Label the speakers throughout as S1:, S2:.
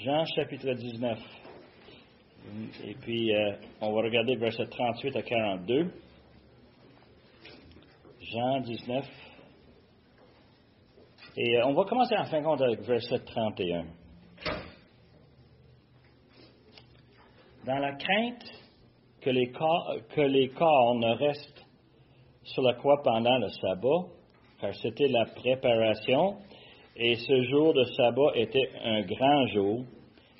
S1: Jean chapitre 19. Et puis, on va regarder versets 38 à 42. Jean 19. Et on va commencer en fin de compte avec verset 31. Dans la crainte que les corps ne restent sur la croix pendant le sabbat, car c'était la préparation, et ce jour de sabbat était un grand jour,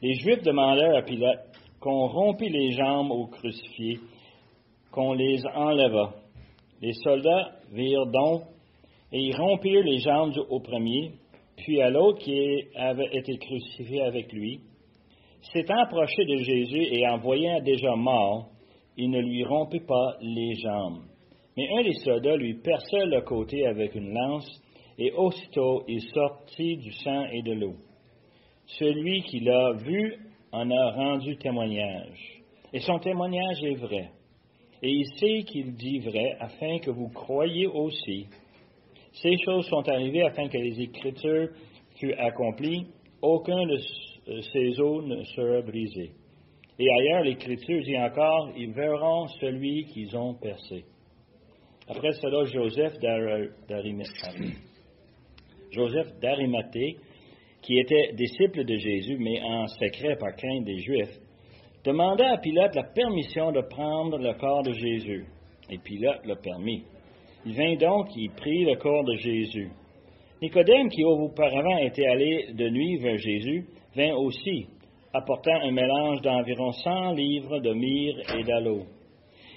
S1: les Juifs demandèrent à Pilate qu'on rompît les jambes aux crucifiés, qu'on les enlevât. Les soldats virent donc, et ils rompirent les jambes au premier, puis à l'autre qui avait été crucifié avec lui. S'étant approché de Jésus et en voyant déjà mort, il ne lui rompit pas les jambes. Mais un des soldats lui perça le côté avec une lance, et aussitôt il sortit du sang et de l'eau. Celui qui l'a vu en a rendu témoignage, et son témoignage est vrai. Et il sait qu'il dit vrai, afin que vous croyiez aussi. Ces choses sont arrivées afin que les Écritures fussent accomplies. Aucun de ces os ne sera brisé. Et ailleurs, l'Écriture dit encore, ils verront celui qu'ils ont percé. Après cela, Joseph d'Arimathée, qui était disciple de Jésus, mais en secret par crainte des Juifs, demanda à Pilate la permission de prendre le corps de Jésus. Et Pilate le permit. Il vint donc, il prit le corps de Jésus. Nicodème, qui auparavant était allé de nuit vers Jésus, vint aussi, apportant un mélange d'environ 100 livres de myrrhe et d'aloe.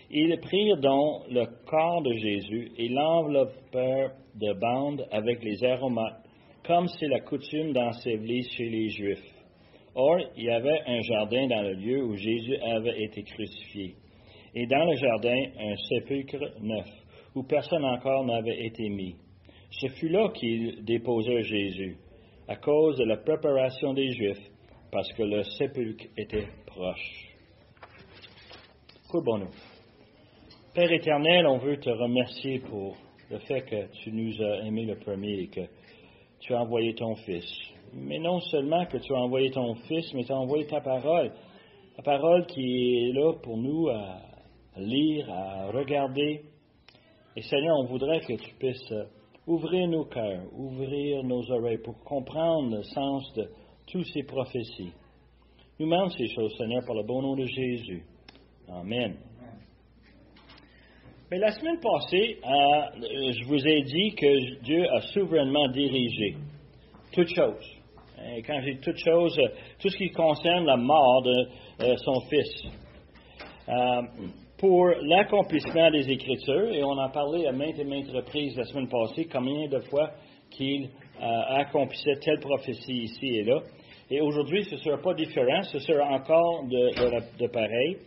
S1: Ils prirent donc le corps de Jésus et l'enveloppèrent de bandes avec les aromates, comme c'est la coutume d'ensevelir chez les Juifs. Or, il y avait un jardin dans le lieu où Jésus avait été crucifié, et dans le jardin un sépulcre neuf, où personne encore n'avait été mis. Ce fut là qu'ils déposèrent Jésus, à cause de la préparation des Juifs, parce que le sépulcre était proche. Courbons-nous. Père éternel, on veut te remercier pour le fait que tu nous as aimés le premier et que tu as envoyé ton Fils. Mais non seulement que tu as envoyé ton Fils, mais tu as envoyé ta parole. La parole qui est là pour nous à lire, à regarder. Et Seigneur, on voudrait que tu puisses ouvrir nos cœurs, ouvrir nos oreilles pour comprendre le sens de toutes ces prophéties. Nous demandons ces choses, Seigneur, par le bon nom de Jésus. Amen. Mais la semaine passée, je vous ai dit que Dieu a souverainement dirigé toutes choses. Et quand j'ai toutes choses, tout ce qui concerne la mort de son Fils. Pour l'accomplissement des Écritures, et on en parlait à maintes et maintes reprises la semaine passée, combien de fois qu'il accomplissait telle prophétie ici et là. Et aujourd'hui, ce ne sera pas différent, ce sera encore de pareil.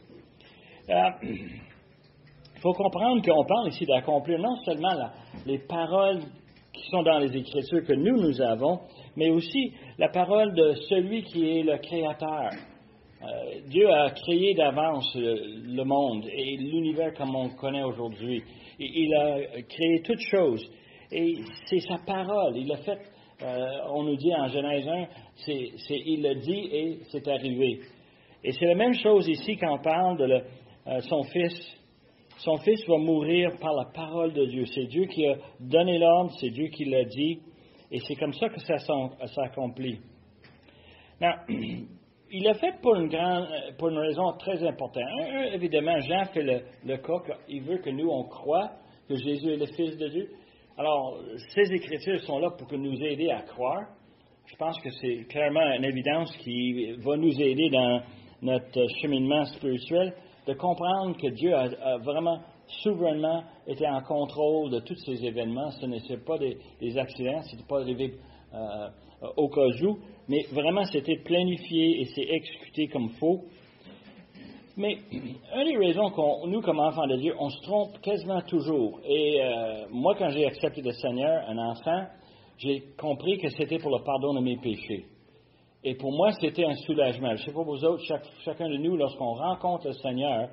S1: Il faut comprendre qu'on parle ici d'accomplir non seulement les paroles qui sont dans les Écritures que nous avons, mais aussi la parole de celui qui est le Créateur. Dieu a créé d'avance le monde et l'univers comme on le connaît aujourd'hui. Il a créé toutes choses. Et c'est sa parole. Il l'a fait, on nous dit en Genèse 1, il l'a dit et c'est arrivé. Et c'est la même chose ici quand on parle de son Fils. Son Fils va mourir par la parole de Dieu. C'est Dieu qui a donné l'ordre, c'est Dieu qui l'a dit, et c'est comme ça que ça s'accomplit. Now, il l'a fait pour une raison très importante. Évidemment, Jean fait le cas qu'il veut que nous, on croie que Jésus est le Fils de Dieu. Alors, ces Écritures sont là pour nous aider à croire. Je pense que c'est clairement une évidence qui va nous aider dans notre cheminement spirituel, de comprendre que Dieu a vraiment souverainement été en contrôle de tous ces événements. Ce n'est pas des accidents, ce n'est pas arrivé au cas où, mais vraiment c'était planifié et c'est exécuté comme il faut. Mais une des raisons nous, comme enfants de Dieu, on se trompe quasiment toujours. Et moi, quand j'ai accepté le Seigneur, un enfant, j'ai compris que c'était pour le pardon de mes péchés. Et pour moi, c'était un soulagement. Je ne sais pas vous autres, chacun de nous, lorsqu'on rencontre le Seigneur,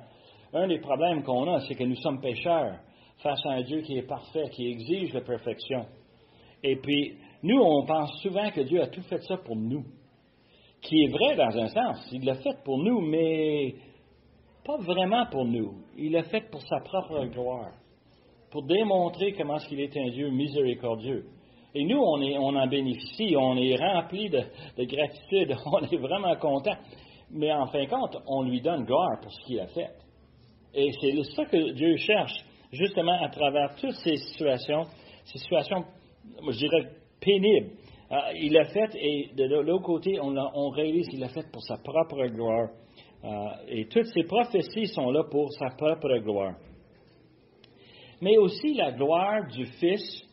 S1: un des problèmes qu'on a, c'est que nous sommes pécheurs face à un Dieu qui est parfait, qui exige la perfection. Et puis, nous, on pense souvent que Dieu a tout fait ça pour nous. qui est vrai dans un sens. Il l'a fait pour nous, mais pas vraiment pour nous. Il l'a fait pour sa propre gloire, pour démontrer comment est-ce qu'il est un Dieu miséricordieux. Et nous, on en bénéficie, on est rempli de gratitude, on est vraiment content. Mais en fin de compte, on lui donne gloire pour ce qu'il a fait. Et c'est ça que Dieu cherche, justement, à travers toutes ces situations, moi, je dirais, pénibles. Il l'a fait, et de l'autre côté, on réalise qu'il l'a fait pour sa propre gloire. Et toutes ces prophéties sont là pour sa propre gloire. Mais aussi la gloire du Fils,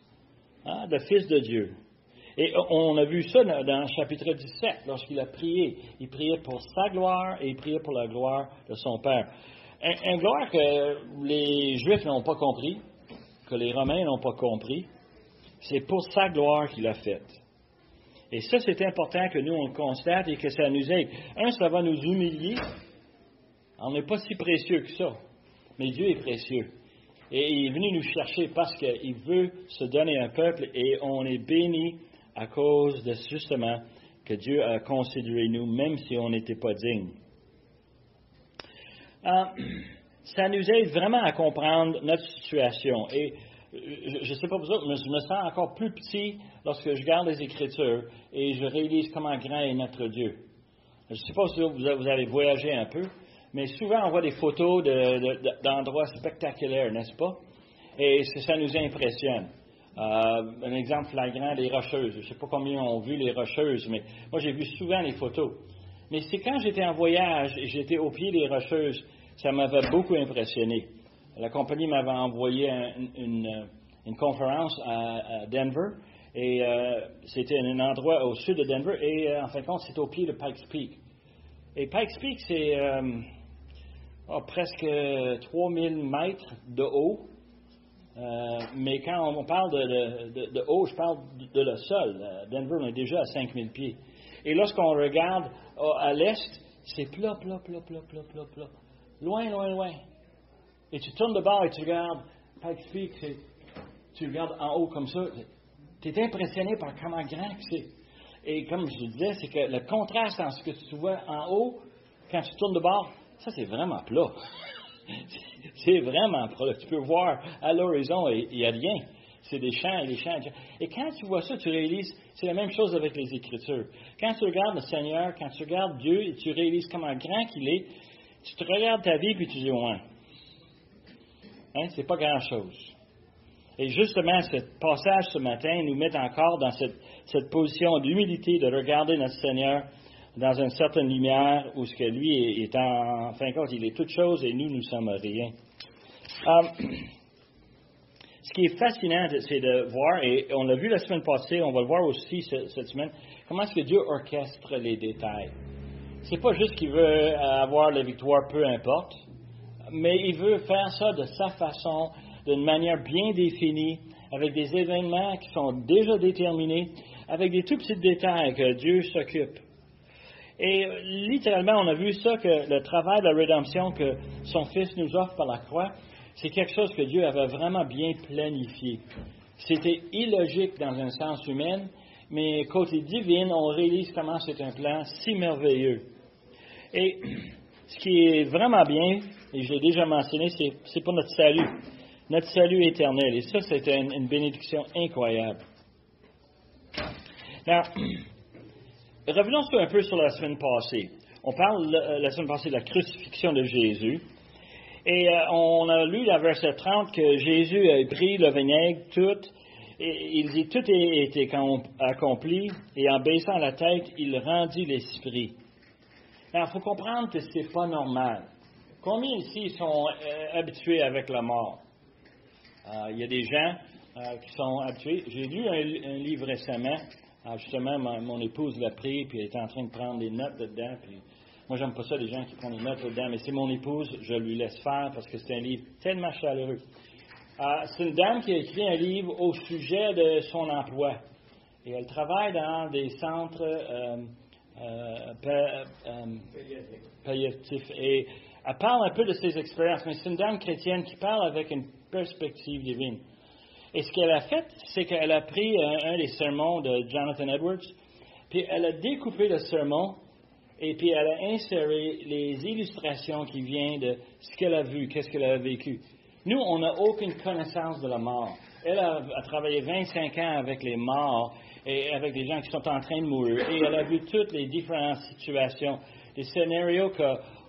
S1: le Fils de Dieu. Et on a vu ça dans le chapitre 17, lorsqu'il a prié. Il priait pour sa gloire et il priait pour la gloire de son Père. Une gloire que les Juifs n'ont pas compris, que les Romains n'ont pas compris. C'est pour sa gloire qu'il a faite. Et ça, c'est important que nous, on le constate et que ça nous aide. Ça va nous humilier. On n'est pas si précieux que ça. Mais Dieu est précieux. Et il est venu nous chercher parce qu'il veut se donner un peuple et on est béni à cause de justement que Dieu a considéré nous, même si on n'était pas dignes. Ça nous aide vraiment à comprendre notre situation. Et je ne sais pas pour vous, mais je me sens encore plus petit lorsque je regarde les Écritures et je réalise comment grand est notre Dieu. Je ne sais pas si vous avez voyagé un peu, mais souvent on voit des photos d'endroits spectaculaires, n'est-ce pas? Et ça nous impressionne. Un exemple flagrant, les Rocheuses. Je ne sais pas combien ont vu les Rocheuses, mais moi j'ai vu souvent les photos. Mais c'est quand j'étais en voyage et j'étais au pied des Rocheuses, ça m'avait beaucoup impressionné. La compagnie m'avait envoyé une conférence à Denver, et c'était un endroit au sud de Denver, et en fin de compte, c'était au pied de Pikes Peak. Et Pikes Peak, c'est presque 3000 mètres de haut, mais quand on parle de haut, je parle de le sol. Denver, on est déjà à 5000 pieds. Et lorsqu'on regarde à l'est, c'est plat. Loin. Et tu tournes de bord et tu regardes Pikes Peak, tu regardes en haut comme ça. Tu es impressionné par comment grand c'est. Et comme je disais, c'est que le contraste entre ce que tu vois en haut, quand tu tournes de bord, ça c'est vraiment plat. C'est vraiment plat. Tu peux voir à l'horizon et il n'y a rien. C'est des champs et des champs. Et quand tu vois ça, tu réalises, c'est la même chose avec les Écritures. Quand tu regardes le Seigneur, quand tu regardes Dieu et tu réalises comment grand qu'il est, tu te regardes ta vie puis tu dis, ouais. C'est pas grand-chose. Et justement, ce passage ce matin nous met encore dans cette position d'humilité, de regarder notre Seigneur dans une certaine lumière où ce que lui est en fin de compte, il est toute chose et nous sommes rien. Ce qui est fascinant, c'est de voir, et on l'a vu la semaine passée, on va le voir aussi cette semaine, comment est-ce que Dieu orchestre les détails. C'est pas juste qu'il veut avoir la victoire, peu importe, mais il veut faire ça de sa façon, d'une manière bien définie, avec des événements qui sont déjà déterminés, avec des tout petits détails que Dieu s'occupe. Et littéralement, on a vu ça, que le travail de la rédemption que son Fils nous offre par la croix, c'est quelque chose que Dieu avait vraiment bien planifié. C'était illogique dans un sens humain, mais côté divin, on réalise comment c'est un plan si merveilleux. Et ce qui est vraiment bien, et je l'ai déjà mentionné, c'est pour notre salut éternel. Et ça, c'est une bénédiction incroyable. Now, revenons un peu sur la semaine passée. On parle la semaine passée de la crucifixion de Jésus. Et on a lu dans verset 30 que Jésus a pris le vinaigre, tout, et il dit, tout était accompli, et en baissant la tête, il rendit l'esprit. Alors, il faut comprendre que ce n'est pas normal. Combien ici sont habitués avec la mort? Il y a des gens qui sont habitués. J'ai lu un livre récemment. Justement, mon épouse l'a pris, puis elle est en train de prendre des notes dedans. Puis moi, j'aime pas ça, les gens qui prennent des notes dedans, mais c'est mon épouse, je lui laisse faire parce que c'est un livre tellement chaleureux. C'est une dame qui a écrit un livre au sujet de son emploi. Et elle travaille dans des centres palliatifs. Et elle parle un peu de ses expériences, mais c'est une dame chrétienne qui parle avec une perspective divine. Et ce qu'elle a fait, c'est qu'elle a pris un des sermons de Jonathan Edwards, puis elle a découpé le sermon Et puis elle a inséré les illustrations qui viennent de ce qu'elle a vu, qu'est-ce qu'elle a vécu. Nous, on n'a aucune connaissance de la mort. Elle a travaillé 25 ans avec les morts et avec des gens qui sont en train de mourir. Et elle a vu toutes les différentes situations, des scénarios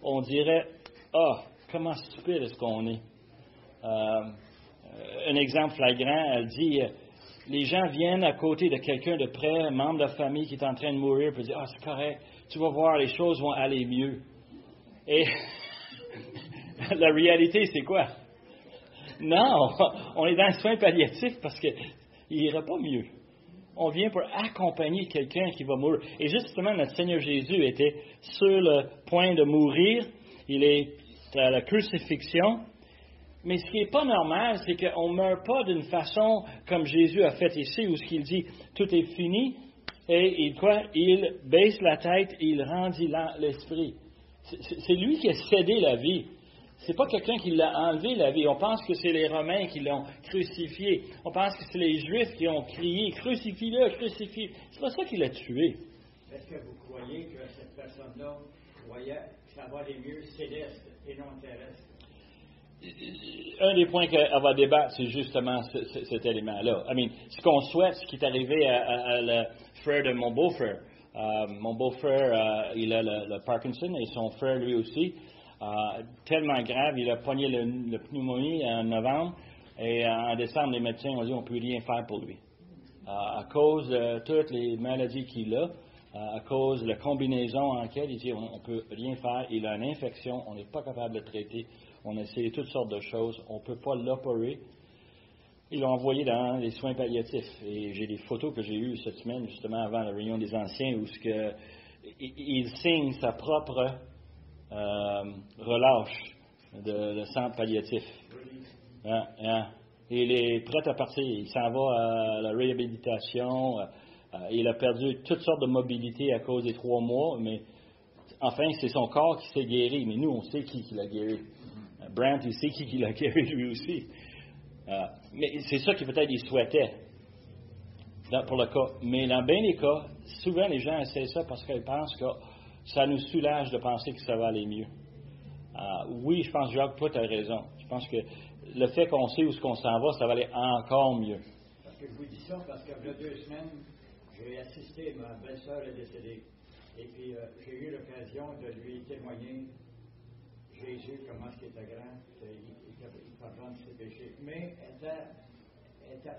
S1: qu'on dirait, comment stupide est-ce qu'on est. Un exemple flagrant, elle dit, les gens viennent à côté de quelqu'un de près, un membre de la famille qui est en train de mourir, puis dire, c'est correct, tu vas voir, les choses vont aller mieux. Et la réalité, c'est quoi? Non, on est dans le soin palliatif parce qu'il n'ira pas mieux. On vient pour accompagner quelqu'un qui va mourir. Et justement, notre Seigneur Jésus était sur le point de mourir. Il est à la crucifixion. Mais ce qui n'est pas normal, c'est qu'on ne meurt pas d'une façon comme Jésus a fait ici, où ce qu'il dit, tout est fini, et il baisse la tête et il rendit l'esprit. C'est lui qui a cédé la vie. C'est pas quelqu'un qui l'a enlevé la vie. On pense que c'est les Romains qui l'ont crucifié. On pense que c'est les Juifs qui ont crié, crucifie-le, crucifie. C'est pas ça qui l'a tué.
S2: Est-ce que vous croyez que cette personne-là croyait que ça va aller mieux céleste et non terrestre?
S1: Un des points qu'elle va débattre, c'est justement cet élément-là. Ce qu'on souhaite, ce qui est arrivé à le frère de mon beau-frère. Mon beau-frère, il a le Parkinson et son frère lui aussi. Tellement grave, il a pogné le pneumonie en novembre et en décembre, les médecins ont dit on ne peut rien faire pour lui. À cause de toutes les maladies qu'il a, à cause de la combinaison en laquelle il dit on ne peut rien faire, il a une infection, on n'est pas capable de le traiter, on a essayé toutes sortes de choses, on ne peut pas l'opérer. Ils l'ont envoyé dans les soins palliatifs. Et j'ai des photos que j'ai eues cette semaine, justement avant la réunion des anciens, où il signe sa propre relâche de centre palliatif. Et il est prêt à partir. Il s'en va à la réhabilitation. Il a perdu toutes sortes de mobilité à cause des 3 mois, mais enfin, c'est son corps qui s'est guéri. Mais nous, on sait qui l'a guéri. Brant, il sait qui l'a guéri lui aussi. Mais c'est ça qu'il peut-être il souhaitait pour le cas. Mais dans bien des cas, souvent les gens essaient ça parce qu'ils pensent que ça nous soulage de penser que ça va aller mieux. Oui, je pense, Jacques, toi, tu as raison. Je pense que le fait qu'on sait où ce qu'on s'en va, ça va aller encore mieux.
S2: Parce que je vous dis ça parce que il y a 2 semaines, j'ai assisté, ma belle-sœur est décédée. Et puis, j'ai eu l'occasion de lui témoigner Jésus, comment est-ce qu'il était grand, il pardonne ses péchés. Mais elle n'était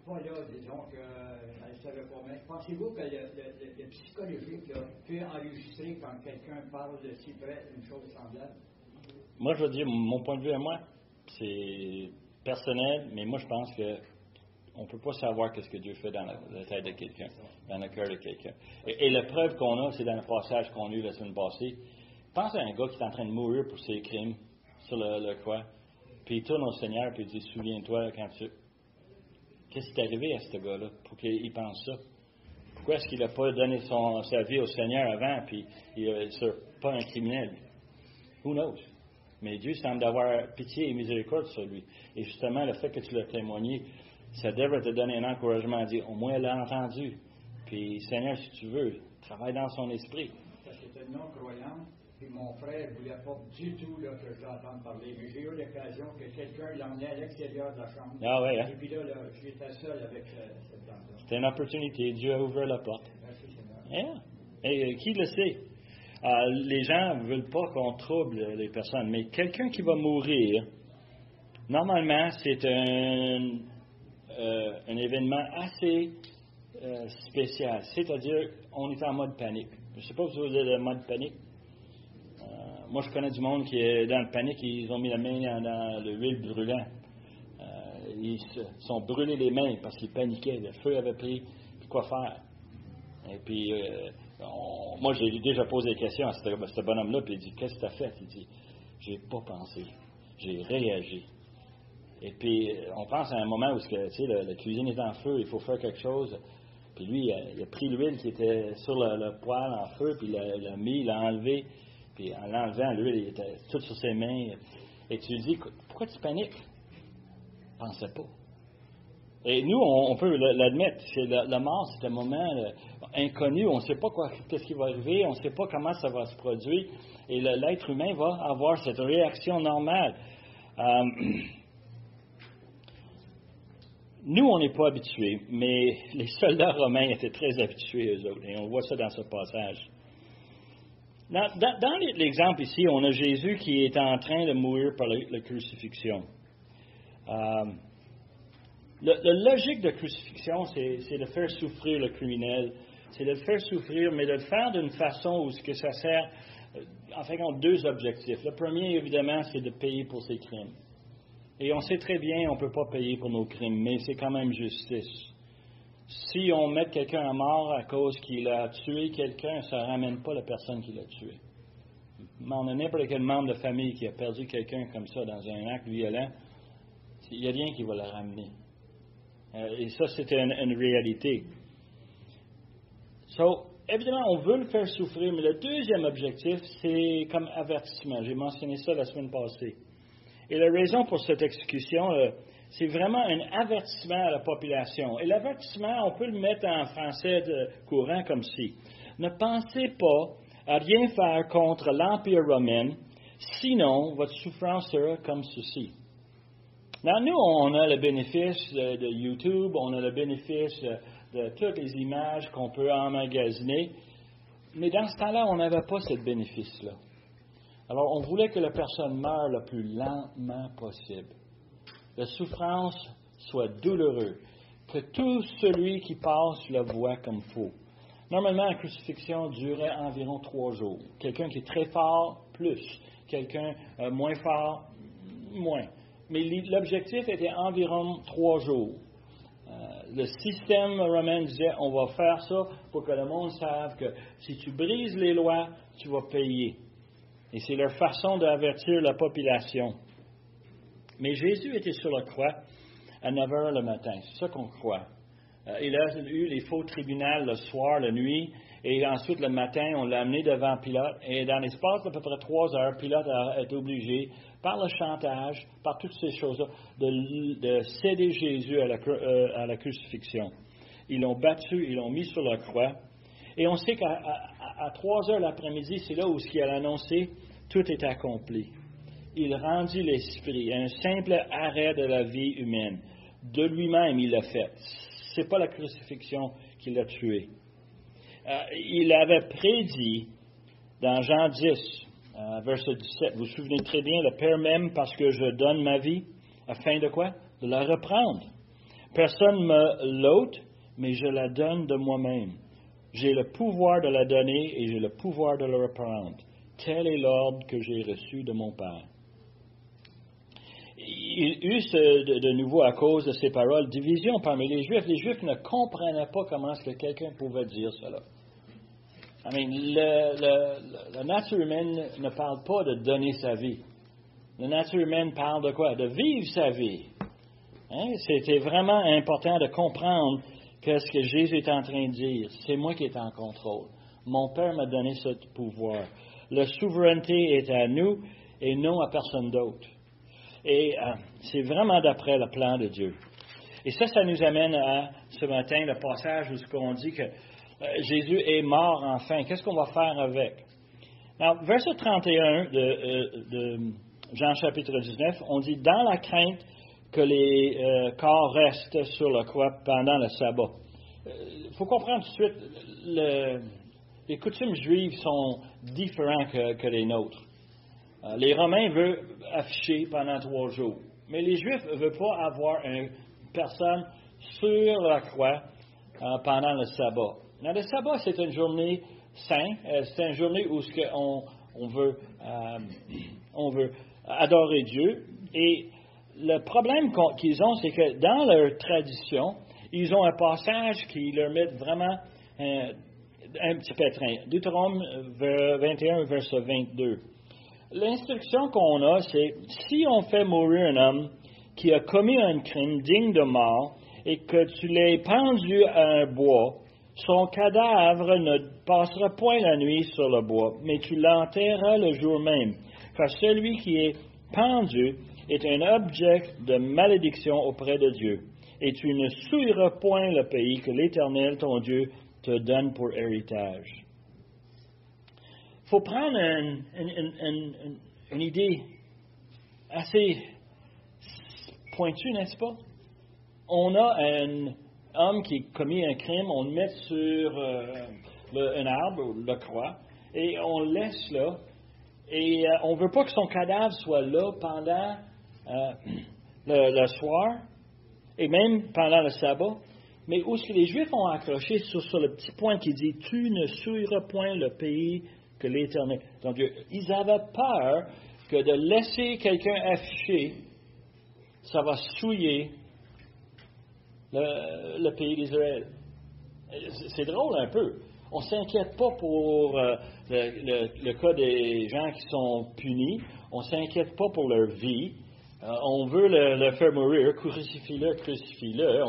S2: pas là, disons qu'elle ne savait pas. Mais pensez-vous que le psychologique peut enregistrer quand quelqu'un parle de si près d'une chose semblable?
S1: Moi, je veux dire, mon point de vue à moi, c'est personnel, mais moi, je pense que on ne peut pas savoir ce que Dieu fait dans la tête de quelqu'un, dans le cœur de quelqu'un. Et la preuve qu'on a, c'est dans le passage qu'on a eu la semaine passée. Pense à un gars qui est en train de mourir pour ses crimes sur le croix, puis il tourne au Seigneur et il dit, souviens-toi quand tu... Qu'est-ce qui est arrivé à ce gars-là pour qu'il pense ça? Pourquoi est-ce qu'il n'a pas donné sa vie au Seigneur avant, puis il n'est pas un criminel? Who knows? Mais Dieu semble avoir pitié et miséricorde sur lui. Et justement, le fait que tu l'as témoigné, ça devrait te donner un encouragement à dire, au moins elle l'a entendu. Puis, Seigneur, si tu veux, travaille dans son esprit.
S2: Parce que c'était non-croyant, puis mon frère ne voulait pas du tout que je l'entende parler. Mais j'ai eu l'occasion que quelqu'un l'emmenait à l'extérieur de la chambre.
S1: Ah ouais, hein?
S2: Et puis là j'étais seul avec cette dame-là.
S1: C'était une opportunité. Dieu a ouvert la porte.
S2: Merci, Seigneur.
S1: Yeah. Et qui le sait? Les gens ne veulent pas qu'on trouble les personnes, mais quelqu'un qui va mourir, normalement, c'est un événement assez spécial. C'est-à-dire, on est en mode panique. Je ne sais pas si vous avez le mode panique. Moi, je connais du monde qui est dans le panique, ils ont mis la main dans l'huile brûlant. Ils se sont brûlés les mains parce qu'ils paniquaient. Le feu avait pris, puis quoi faire? Et puis, moi, j'ai déjà posé des questions à ce bonhomme-là, puis il dit, qu'est-ce que tu as fait? Il dit, j'ai pas pensé, j'ai réagi. Et puis, on pense à un moment où la cuisine est en feu, il faut faire quelque chose. Puis lui, il a pris l'huile qui était sur le poêle en feu, puis il l'a mis, il l'a enlevé. Puis en l'enlevant, l'huile, il était tout sur ses mains. Et tu lui dis, pourquoi tu paniques? Je ne pensais pas. Et nous, on peut l'admettre. La mort, c'est un moment, inconnu, on ne sait pas qu'est-ce qui va arriver, on ne sait pas comment ça va se produire, et l'être humain va avoir cette réaction normale. Nous, on n'est pas habitués, mais les soldats romains étaient très habitués, eux autres, et on voit ça dans ce passage. Dans l'exemple ici, on a Jésus qui est en train de mourir par la crucifixion. La logique de crucifixion, c'est de faire souffrir le criminel. C'est de le faire souffrir, mais de le faire d'une façon où que ça sert, en fait, on a deux objectifs. Le premier, évidemment, c'est de payer pour ses crimes. Et on sait très bien, on ne peut pas payer pour nos crimes, mais c'est quand même justice. Si on met quelqu'un à mort à cause qu'il a tué quelqu'un, ça ne ramène pas la personne qui l'a tué. On a n'importe quel membre de famille qui a perdu quelqu'un comme ça dans un acte violent, il n'y a rien qui va le ramener. Et ça, c'est une réalité. Évidemment, on veut le faire souffrir, mais le deuxième objectif, c'est comme avertissement. J'ai mentionné ça la semaine passée. Et la raison pour cette exécution, c'est vraiment un avertissement à la population. Et l'avertissement, on peut le mettre en français courant comme ci. Ne pensez pas à rien faire contre l'Empire romain, sinon votre souffrance sera comme ceci. Now, nous, on a le bénéfice de YouTube, on a le bénéfice de toutes les images qu'on peut emmagasiner, mais dans ce temps-là, on n'avait pas ce bénéfice-là. Alors, on voulait que la personne meure le plus lentement possible. La souffrance soit douloureuse, que tout celui qui passe le voit comme faux. Normalement, la crucifixion durait environ 3 jours. Quelqu'un qui est très fort, plus. Quelqu'un moins fort, moins. Mais l'objectif était environ 3 jours. Le système romain disait, on va faire ça pour que le monde sache que si tu brises les lois, tu vas payer. Et c'est leur façon d'avertir la population. Mais Jésus était sur la croix à 9 heures le matin. C'est ça qu'on croit. Il a eu les faux tribunaux le soir, la nuit, et ensuite le matin, on l'a amené devant Pilate. Et dans l'espace d'à peu près 3 heures, Pilate a été obligé, par le chantage, par toutes ces choses-là, de céder Jésus à la crucifixion. Ils l'ont battu, ils l'ont mis sur la croix. Et on sait qu'à 3 heures l'après-midi, c'est là où il a annoncé tout est accompli. Il rendit l'esprit, un simple arrêt de la vie humaine. De lui-même, il l'a fait. Ce n'est pas la crucifixion qui l'a tué. Il avait prédit dans Jean 10, verset 17, vous vous souvenez très bien, le Père m'aime parce que je donne ma vie, afin de quoi? De la reprendre. Personne ne me l'ôte, mais je la donne de moi-même. J'ai le pouvoir de la donner et j'ai le pouvoir de la reprendre. Tel est l'ordre que j'ai reçu de mon Père. Il y eut de nouveau, à cause de ces paroles, division parmi les Juifs. Les Juifs ne comprenaient pas comment est-ce que quelqu'un pouvait dire cela. La nature humaine ne parle pas de donner sa vie. La nature humaine parle de quoi? De vivre sa vie. C'était vraiment important de comprendre qu'est-ce que Jésus est en train de dire. C'est moi qui est en contrôle. Mon Père m'a donné ce pouvoir. La souveraineté est à nous et non à personne d'autre. Et c'est vraiment d'après le plan de Dieu. Et ça nous amène à, ce matin, le passage où on dit que Jésus est mort enfin. Qu'est-ce qu'on va faire avec? Alors, verset 31 de Jean chapitre 19, on dit « Dans la crainte que les corps restent sur la croix pendant le sabbat. » Il faut comprendre tout de suite, les coutumes juives sont différentes que les nôtres. Les Romains veulent afficher pendant 3 jours. Mais les Juifs ne veulent pas avoir une personne sur la croix pendant le sabbat. Dans le sabbat, c'est une journée sainte. C'est une journée où on veut adorer Dieu. Et le problème qu'ils ont, c'est que dans leur tradition, ils ont un passage qui leur met vraiment un petit pétrin. Deutéronome 21, verset 22. L'instruction qu'on a, c'est si on fait mourir un homme qui a commis un crime digne de mort et que tu l'aies pendu à un bois, son cadavre ne passera point la nuit sur le bois, mais tu l'enterreras le jour même. Car celui qui est pendu est un objet de malédiction auprès de Dieu. Et tu ne souilleras point le pays que l'Éternel, ton Dieu, te donne pour héritage. Il faut prendre une idée assez pointue, n'est-ce pas? On a un homme qui a commis un crime, on le met sur un arbre, le croix, et on le laisse là. Et on ne veut pas que son cadavre soit là pendant le soir, et même pendant le sabbat. Mais où les Juifs ont accroché sur le petit point qui dit « Tu ne souilleras point le pays que l'Éternel. » Donc, ils avaient peur que de laisser quelqu'un afficher, ça va souiller le pays d'Israël. C'est drôle un peu. On ne s'inquiète pas pour le cas des gens qui sont punis. On ne s'inquiète pas pour leur vie. On veut le faire mourir. Crucifie-le, crucifie-le.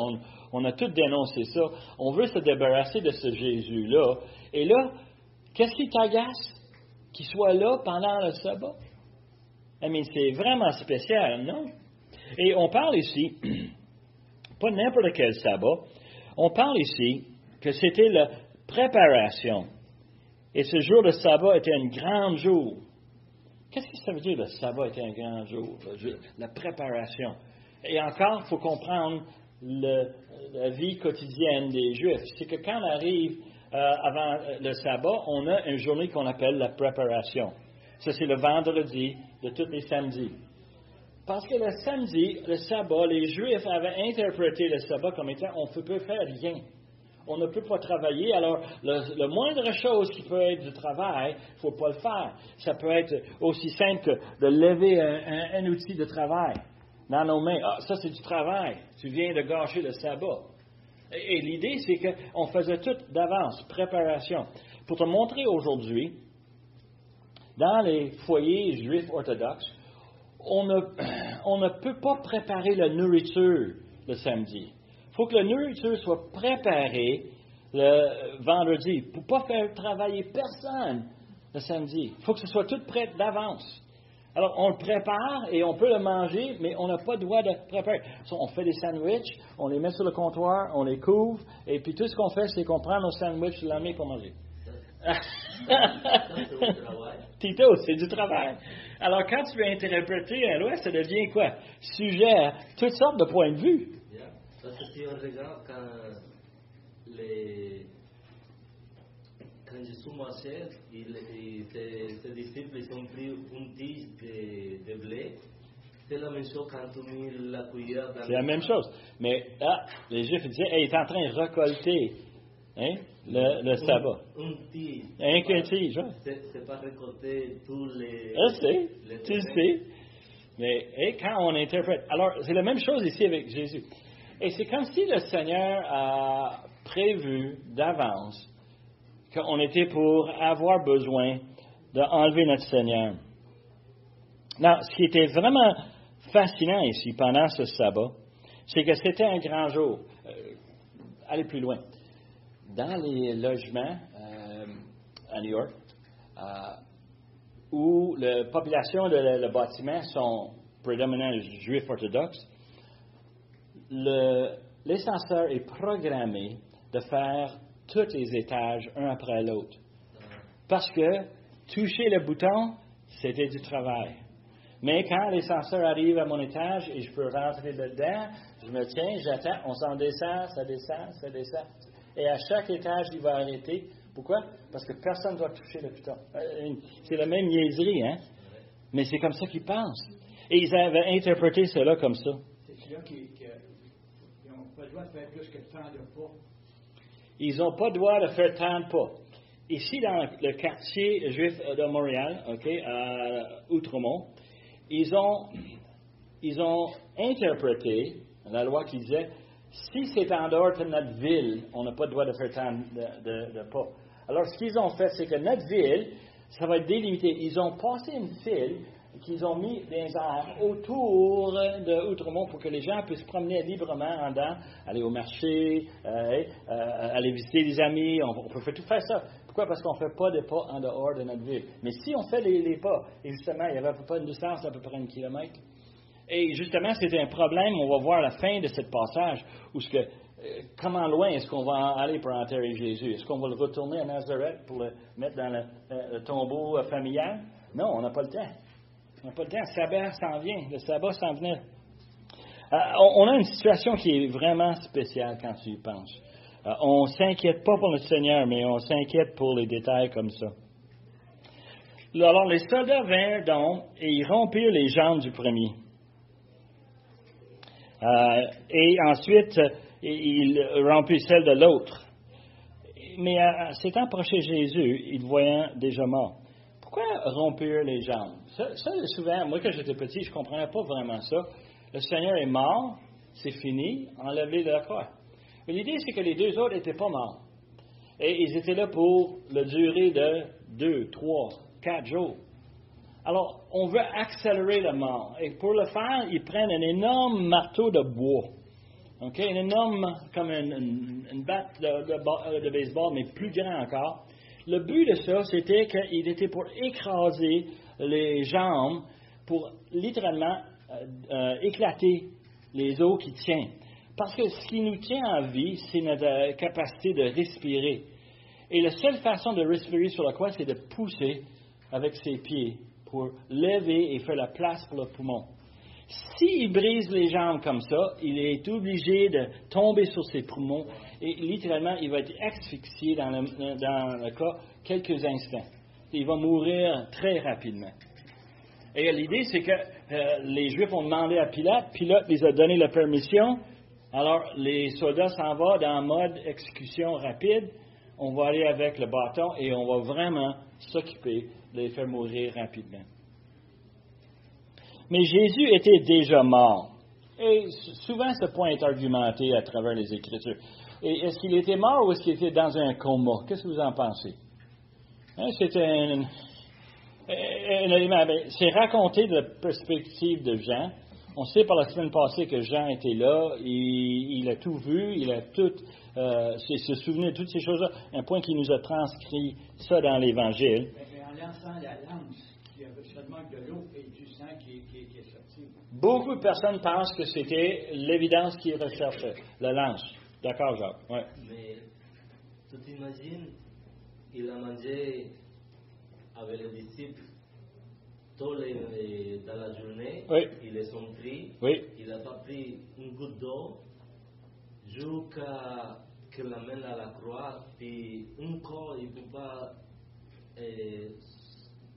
S1: On a tous dénoncé ça. On veut se débarrasser de ce Jésus-là. Et là, qu'est-ce qui t'agace? Qu'il soit là pendant le sabbat? C'est vraiment spécial, non? Et on parle ici, pas n'importe quel sabbat, on parle ici que c'était la préparation. Et ce jour de sabbat était un grand jour. Qu'est-ce que ça veut dire, le sabbat était un grand jour? La préparation. Et encore, il faut comprendre la vie quotidienne des Juifs. C'est que quand on arrive avant le sabbat, on a une journée qu'on appelle la préparation. Ça, c'est le vendredi de tous les samedis. Parce que le samedi, le sabbat, les Juifs avaient interprété le sabbat comme étant on ne peut faire rien. On ne peut pas travailler. Alors, la moindre chose qui peut être du travail, il ne faut pas le faire. Ça peut être aussi simple que de lever un outil de travail dans nos mains. Ah, ça, c'est du travail. Tu viens de gâcher le sabbat. Et l'idée, c'est qu'on faisait tout d'avance, préparation. Pour te montrer aujourd'hui, dans les foyers juifs orthodoxes, on ne peut pas préparer la nourriture le samedi. Il faut que la nourriture soit préparée le vendredi pour ne pas faire travailler personne le samedi. Il faut que ce soit tout prêt d'avance. Alors, on le prépare et on peut le manger, mais on n'a pas le droit de préparer. On fait des sandwichs, on les met sur le comptoir, on les couvre, et puis tout ce qu'on fait, c'est qu'on prend nos sandwichs le lendemain pour manger. Tito, c'est du travail. Alors, quand tu veux interpréter un loi, ça devient quoi? Sujet à toutes sortes de points de vue.
S3: Yeah. Parce que si on regarde quand Jésus marchait, ses disciples ils ont pris une tige de blé. C'est la même chose quand tu mets la cuillère dans.
S1: C'est la même chose. Mais là, les Juifs disaient, hey, il est en train de récolter le sabbat.
S3: Une tige.
S1: Un tige, oui.
S3: C'est pas récolter tous les.
S1: Je sais, tu le sais. Mais quand on interprète. Alors, c'est la même chose ici avec Jésus. Et c'est comme si le Seigneur a prévu d'avance qu'on était pour avoir besoin d'enlever notre Seigneur. Non, ce qui était vraiment fascinant ici pendant ce sabbat, c'est que c'était un grand jour. Allez plus loin. Dans les logements à New York, où la population de le bâtiment sont prédominants juifs orthodoxes, l'ascenseur est programmé de faire tous les étages, un après l'autre. Parce que toucher le bouton, c'était du travail. Mais quand l'ascenseur arrive à mon étage et je peux rentrer dedans, je me tiens, j'attends, on s'en descend, ça descend, ça descend. Et à chaque étage, il va arrêter. Pourquoi? Parce que personne ne doit toucher le bouton. C'est la même niaiserie, hein? Mais c'est comme ça qu'ils pensent. Et ils avaient interprété cela comme ça.
S2: C'est ceux-là qui n'ont pas le droit de faire plus que tant de pas.
S1: Ils n'ont pas le droit de faire tant de pas. Ici, dans le quartier juif de Montréal, à Outremont, ils ont interprété la loi qui disait, si c'est en dehors de notre ville, on n'a pas le droit de faire tant de pas. Alors, ce qu'ils ont fait, c'est que notre ville, ça va être délimité. Ils ont passé une file qu'ils ont mis des arbres autour de Outremont pour que les gens puissent se promener librement en dedans, aller au marché, aller visiter des amis. On peut tout faire ça. Pourquoi? Parce qu'on ne fait pas de pas en dehors de notre ville. Mais si on fait les pas, et justement, il y avait pas une distance d'à peu près 1 kilomètre. Et justement, c'était un problème. On va voir la fin de ce passage où comment loin est-ce qu'on va aller pour enterrer Jésus? Est-ce qu'on va le retourner à Nazareth pour le mettre dans le tombeau familial? Non, on n'a pas le temps. On n'a pas le temps. Le sabbat s'en vient. Le sabbat s'en venait. On a une situation qui est vraiment spéciale quand tu y penses. On ne s'inquiète pas pour le Seigneur, mais on s'inquiète pour les détails comme ça. Alors, les soldats vinrent donc et ils rompirent les jambes du premier. Et ensuite, ils rompirent celles de l'autre. Mais s'étant approché Jésus, ils le voyaient déjà mort. Pourquoi rompirent les jambes? Ça, souvent, moi, quand j'étais petit, je ne comprenais pas vraiment ça. Le Seigneur est mort, c'est fini, enlève-les de la croix. Mais l'idée, c'est que les deux autres n'étaient pas morts. Et ils étaient là pour la durée de 2, 3, 4 jours. Alors, on veut accélérer la mort. Et pour le faire, ils prennent un énorme marteau de bois. OK? Un énorme, comme une batte de baseball, mais plus grand encore. Le but de ça, c'était qu'il était pour écraser les jambes, pour littéralement éclater les os qui tiennent. Parce que ce qui nous tient en vie, c'est notre capacité de respirer. Et la seule façon de respirer sur la croix, c'est de pousser avec ses pieds pour lever et faire la place pour le poumon. S'il brise les jambes comme ça, il est obligé de tomber sur ses poumons et littéralement, il va être asphyxié dans le cas quelques instants. Il va mourir très rapidement. Et l'idée, c'est que les Juifs ont demandé à Pilate. Pilate les a donné la permission. Alors, les soldats s'en vont dans mode exécution rapide. On va aller avec le bâton et on va vraiment s'occuper de les faire mourir rapidement. Mais Jésus était déjà mort. Et souvent, ce point est argumenté à travers les Écritures. Et est-ce qu'il était mort ou est-ce qu'il était dans un coma? Qu'est-ce que vous en pensez? C'est un élément. C'est raconté de la perspective de Jean. On sait par la semaine passée que Jean était là. Il a tout vu. Il a tout se souvenir de toutes ces choses-là. Un point qui nous a transcrit ça dans l'Évangile.
S2: Mais en lançant la lance, il y avait seulement de l'eau et du sang qui est sorti.
S1: Beaucoup de personnes pensent que c'était l'évidence qu'ils recherchaient, la lance. D'accord, Jacques? Ouais.
S3: Mais tu t'imagines, il a mangé avec les disciples dans la journée,
S1: oui.
S3: Ils les ont pris,
S1: oui.
S3: Il n'a pas pris une goutte d'eau jusqu'à qu'il l'amène à la croix, puis un corps, il ne peut pas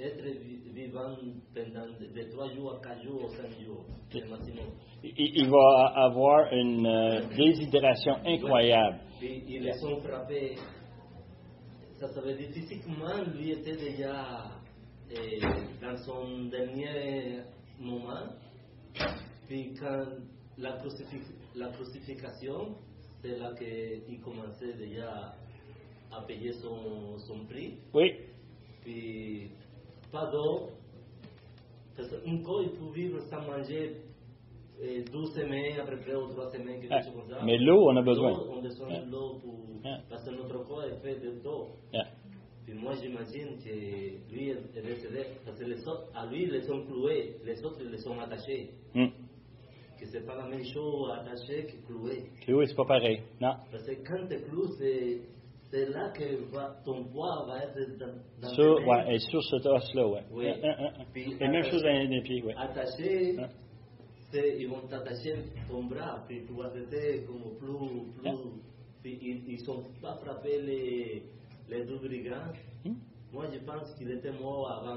S3: être vivant pendant de 3 jours à 4 jours ou 5 jours, le maximum.
S1: Il va avoir une déshydratation incroyable.
S3: Puis ils les ont frappés. Ça veut dire physiquement, lui était déjà dans son dernier moment. Puis quand la crucifixion, c'est là qu'il commençait déjà à payer son prix.
S1: Oui.
S3: Puis pas d'eau. Parce qu'un corps, il peut vivre sans manger 12 semaines, à peu près, ou 3 semaines, quelque chose comme ça.
S1: Mais l'eau, on a besoin.
S3: On a besoin de l'eau parce que notre corps est fait d'eau. Puis moi, j'imagine que lui est décédé, parce que à lui, ils les ont cloués, les autres, ils les ont attachés. Que c'est pas la même chose attaché que cloué.
S1: Cloué, c'est pas pareil, non.
S3: Parce que quand tu cloues, c'est là que ton poids va être dans
S1: sur, tes mains. Et sur cet os-là,
S3: oui.
S1: Puis la même chose dans les pieds, oui.
S3: Attaché, ils vont t'attacher ton bras, puis tu vas rester comme plus. Puis ils ne sont pas frappés les deux brigands. Moi, je pense qu'il était mort avant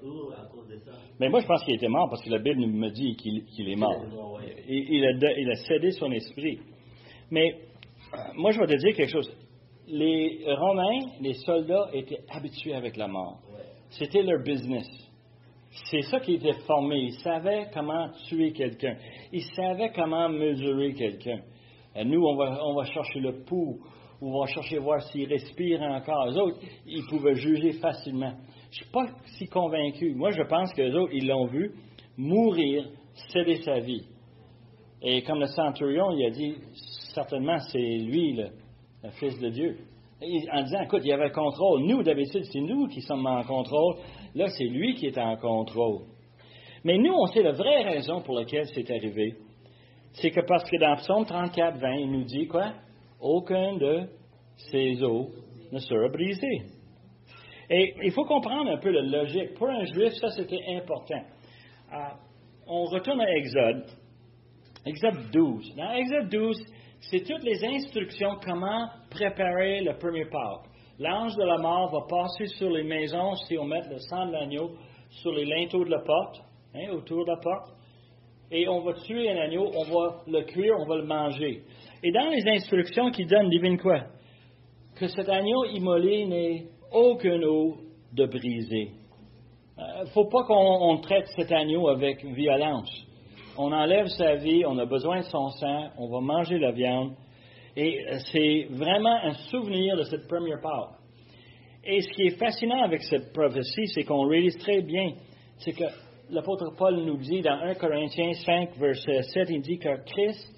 S3: eux à cause de ça.
S1: Mais moi, je pense qu'il était mort parce que la Bible me dit qu'il est mort. Il a cédé son esprit. Mais moi, je vais te dire quelque chose. Les Romains, les soldats étaient habitués avec la mort. C'était leur business. C'est ça qui était formé. Ils savaient comment tuer quelqu'un. Ils savaient comment mesurer quelqu'un. Nous, on va chercher le pouls. Ou on va chercher voir s'il respire encore. Eux autres, ils pouvaient juger facilement. Je ne suis pas si convaincu. Moi, je pense qu'eux autres, ils l'ont vu mourir, céder sa vie. Et comme le centurion, il a dit, certainement, c'est lui, le Fils de Dieu. En disant, écoute, il y avait le contrôle. Nous, d'habitude, c'est nous qui sommes en contrôle. Là, c'est lui qui est en contrôle. Mais nous, on sait la vraie raison pour laquelle c'est arrivé. c'est que parce que dans Psaume 34, 20, il nous dit quoi? Aucun de ces os ne sera brisé. Et il faut comprendre un peu la logique. Pour un juif, ça c'était important. On retourne à Exode 12. Dans Exode 12, c'est toutes les instructions comment préparer le premier Pâques. L'ange de la mort va passer sur les maisons si on met le sang de l'agneau sur les linteaux de la porte, autour de la porte. Et on va tuer un agneau, on va le cuire, on va le manger. Et dans les instructions qu'il donne, devine quoi? Que cet agneau immolé n'ait aucun os de brisé. Il ne faut pas qu'on traite cet agneau avec violence. On enlève sa vie, on a besoin de son sang, on va manger la viande. Et c'est vraiment un souvenir de cette première Pâque. Et ce qui est fascinant avec cette prophétie, c'est qu'on réalise très bien, c'est que l'apôtre Paul nous dit dans 1 Corinthiens 5, verset 7, il dit que Christ,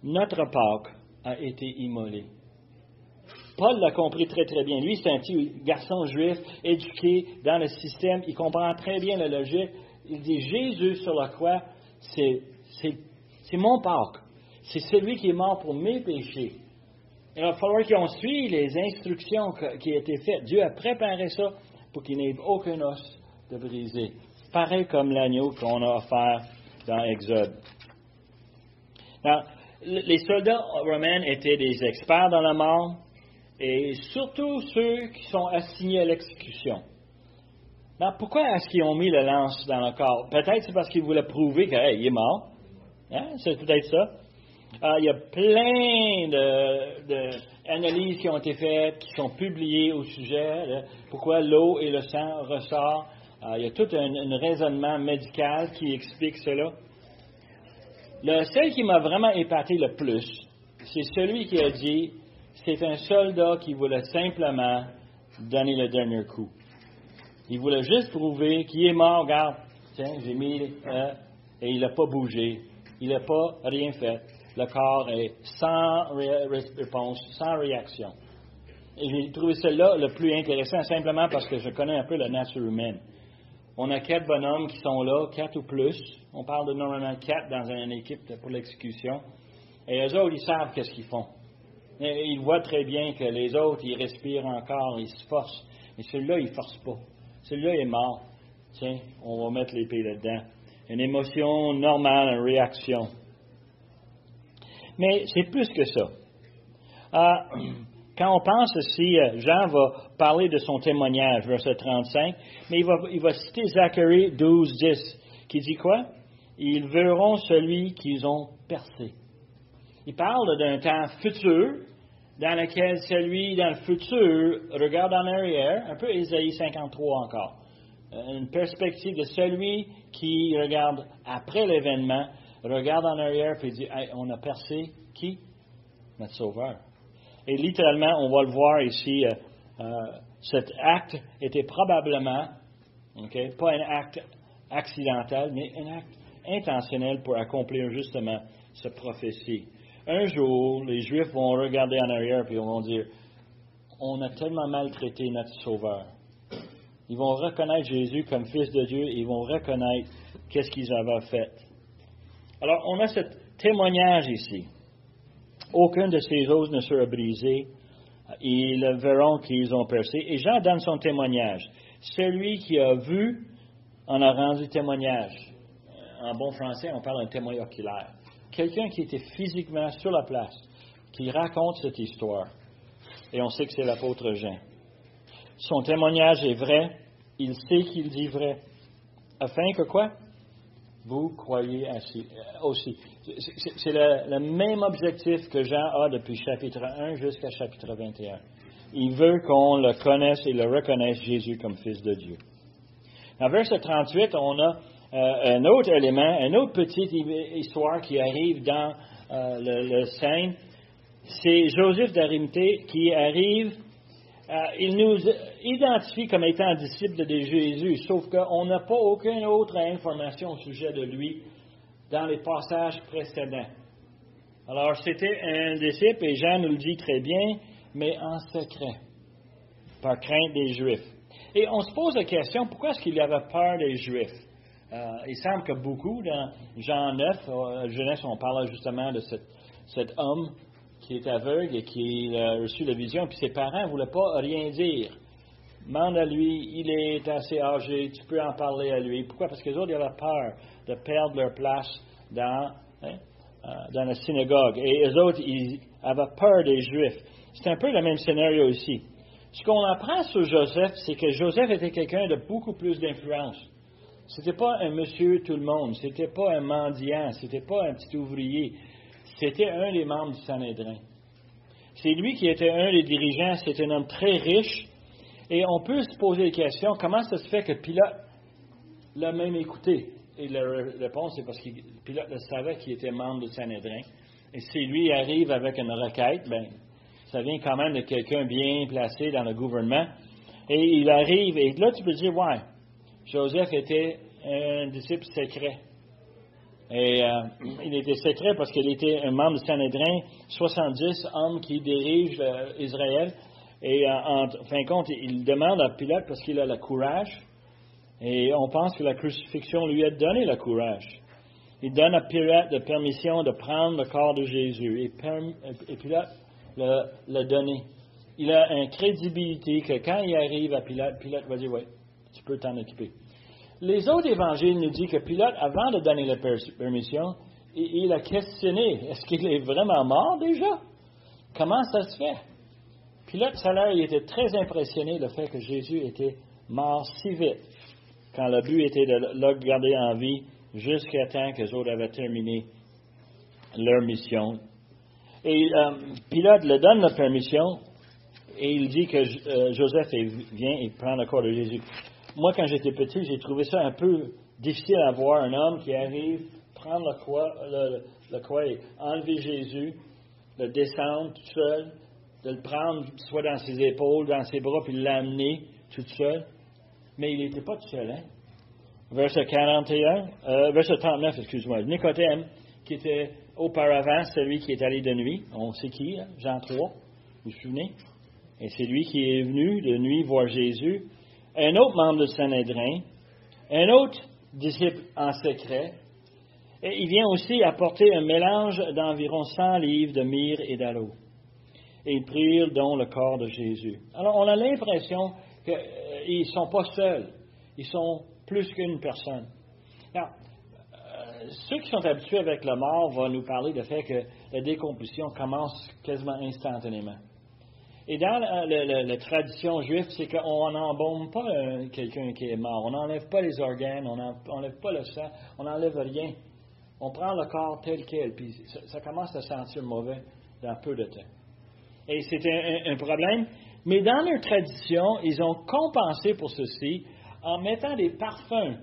S1: notre Pâque, a été immolé. Paul l'a compris très très bien. Lui, c'est un petit garçon juif, éduqué dans le système, il comprend très bien la logique. Il dit, Jésus sur la croix, c'est mon Pâque. C'est celui qui est mort pour mes péchés. Il va falloir qu'on suive les instructions qui ont été faites. Dieu a préparé ça pour qu'il n'y ait aucun os de brisé. Pareil comme l'agneau qu'on a offert dans Exode. Alors, les soldats romains étaient des experts dans la mort, et surtout ceux qui sont assignés à l'exécution. Alors, pourquoi est-ce qu'ils ont mis la lance dans le corps? Peut-être c'est parce qu'ils voulaient prouver qu'il est mort. C'est peut-être ça. Il y a plein d'analyses qui ont été faites, qui sont publiées au sujet de pourquoi l'eau et le sang ressortent. Il y a tout un raisonnement médical qui explique cela. Celle qui m'a vraiment épaté le plus, c'est celui qui a dit, c'est un soldat qui voulait simplement donner le dernier coup. Il voulait juste prouver qu'il est mort, regarde, tiens, j'ai mis, et il n'a pas bougé, il n'a pas rien fait. Le corps est sans réponse, sans réaction. Et j'ai trouvé celle-là le plus intéressant, simplement parce que je connais un peu la nature humaine. On a 4 bonhommes qui sont là, 4 ou plus. On parle de normalement 4 dans une équipe pour l'exécution. Et eux autres, ils savent qu'est-ce qu'ils font. Et ils voient très bien que les autres, ils respirent encore, ils se forcent. Mais celui-là, il ne force pas. Celui-là, il est mort. Tiens, on va mettre l'épée là-dedans. Une émotion normale, une réaction. Mais c'est plus que ça. Quand on pense ici, Jean va parler de son témoignage, verset 35, mais il va citer Zacharie 12, 10, qui dit quoi? Ils verront celui qu'ils ont percé. Il parle d'un temps futur, dans lequel celui dans le futur regarde en arrière, un peu Ésaïe 53 encore, une perspective de celui qui regarde après l'événement, regarde en arrière et dit, hey, on a percé qui? Notre Sauveur. Et littéralement, on va le voir ici, cet acte était probablement, pas un acte accidentel, mais un acte intentionnel pour accomplir justement cette prophétie. Un jour, les Juifs vont regarder en arrière et vont dire, on a tellement maltraité notre Sauveur. Ils vont reconnaître Jésus comme Fils de Dieu et ils vont reconnaître qu'est-ce qu'ils avaient fait. Alors, on a ce témoignage ici. Aucun de ces os ne sera brisé. Ils verront qu'ils ont percé. Et Jean donne son témoignage. Celui qui a vu en a rendu témoignage. En bon français, on parle d'un témoin oculaire. Quelqu'un qui était physiquement sur la place, qui raconte cette histoire. Et on sait que c'est l'apôtre Jean. Son témoignage est vrai. Il sait qu'il dit vrai. Afin que quoi? Vous croyez aussi. C'est le même objectif que Jean a depuis chapitre 1 jusqu'à chapitre 21. Il veut qu'on le connaisse et le reconnaisse Jésus comme Fils de Dieu. Dans verset 38, on a un autre élément, une autre petite histoire qui arrive dans le scène. C'est Joseph d'Arimathée qui arrive. Il nous identifie comme étant disciple de Jésus, sauf qu'on n'a pas aucune autre information au sujet de lui dans les passages précédents. Alors, c'était un disciple, et Jean nous le dit très bien, mais en secret, par crainte des Juifs. Et on se pose la question, pourquoi est-ce qu'il avait peur des Juifs? Il semble que beaucoup, dans Jean 9, Genèse, on parle justement de cet homme qui est aveugle et qui a reçu la vision, puis ses parents ne voulaient pas rien dire. Demande à lui, il est assez âgé, tu peux en parler à lui. Pourquoi? Parce que les autres, ils avaient peur de perdre leur place dans la synagogue. Et les autres, ils avaient peur des Juifs. C'est un peu le même scénario ici. Ce qu'on apprend sur Joseph, c'est que Joseph était quelqu'un de beaucoup plus d'influence. C'était pas un monsieur tout le monde, c'était pas un mendiant, c'était pas un petit ouvrier, c'était un des membres du Sanhédrin. C'est lui qui était un des dirigeants, c'était un homme très riche, et on peut se poser la question, comment ça se fait que Pilate l'a même écouté? Et la réponse, c'est parce que Pilate le savait qu'il était membre du Sanhédrin, et si lui arrive avec une requête, ça vient quand même de quelqu'un bien placé dans le gouvernement, et il arrive, et là tu peux dire, ouais, Joseph était un disciple secret. Et il était secret parce qu'il était un membre du Sanhédrin, 70 hommes qui dirigent Israël. Et en fin de compte, il demande à Pilate parce qu'il a le courage. Et on pense que la crucifixion lui a donné le courage. Il donne à Pilate la permission de prendre le corps de Jésus. Et Pilate l'a donné. Il a une crédibilité que quand il arrive à Pilate, Pilate va dire, oui, tu peux t'en occuper. Les autres évangiles nous disent que Pilate, avant de donner la permission, il a questionné, est-ce qu'il est vraiment mort déjà? Comment ça se fait? Pilate, ça l'air, il était très impressionné le fait que Jésus était mort si vite, quand le but était de le garder en vie jusqu'à temps que les autres avaient terminé leur mission. Et Pilate le donne la permission et il dit que Joseph vient et prend le corps de Jésus. Moi, quand j'étais petit, j'ai trouvé ça un peu difficile à voir un homme qui arrive, prendre le croix et enlever Jésus, le descendre tout seul, de le prendre soit dans ses épaules, dans ses bras, puis l'amener tout seul. Mais il n'était pas tout seul, hein? Verset 39, excuse-moi. Nicodème, qui était auparavant celui qui est allé de nuit, on sait qui, hein? Jean 3, vous vous souvenez? Et c'est lui qui est venu de nuit voir Jésus. Un autre membre du Sanhédrin, un autre disciple en secret, et il vient aussi apporter un mélange d'environ 100 livres de myrrhe et d'aloe. Et ils prirent donc le corps de Jésus. Alors, on a l'impression qu'ils ne sont pas seuls. Ils sont plus qu'une personne. Alors, ceux qui sont habitués avec la mort vont nous parler du fait que la décomposition commence quasiment instantanément. Et dans la tradition juive, c'est qu'on n'embaume pas quelqu'un qui est mort. On n'enlève pas les organes, on n'enlève pas le sang, on n'enlève rien. On prend le corps tel quel, puis ça commence à sentir mauvais dans peu de temps. Et c'est un problème. Mais dans leur tradition, ils ont compensé pour ceci en mettant des parfums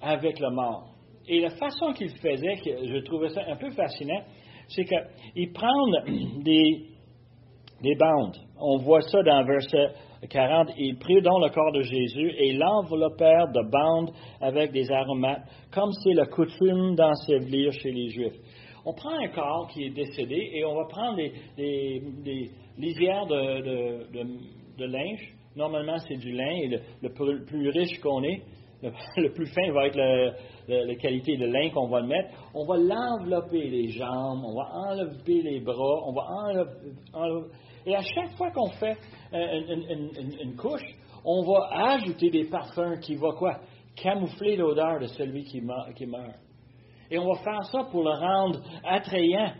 S1: avec le mort. Et la façon qu'ils faisaient, que je trouvais ça un peu fascinant, c'est qu'ils prennent des bandes. On voit ça dans verset 40. Ils prirent donc le corps de Jésus et l'enveloppèrent de bandes avec des aromates, comme c'est la coutume d'ensevelir chez les Juifs. On prend un corps qui est décédé et on va prendre des lisières de linge. Normalement, c'est du lin et le plus riche qu'on ait, le plus fin va être la qualité de lin qu'on va le mettre. On va l'envelopper les jambes, on va enlever les bras, on va enlever. Et à chaque fois qu'on fait une couche, on va ajouter des parfums qui vont camoufler l'odeur de celui qui meurt. Et on va faire ça pour le rendre attrayant.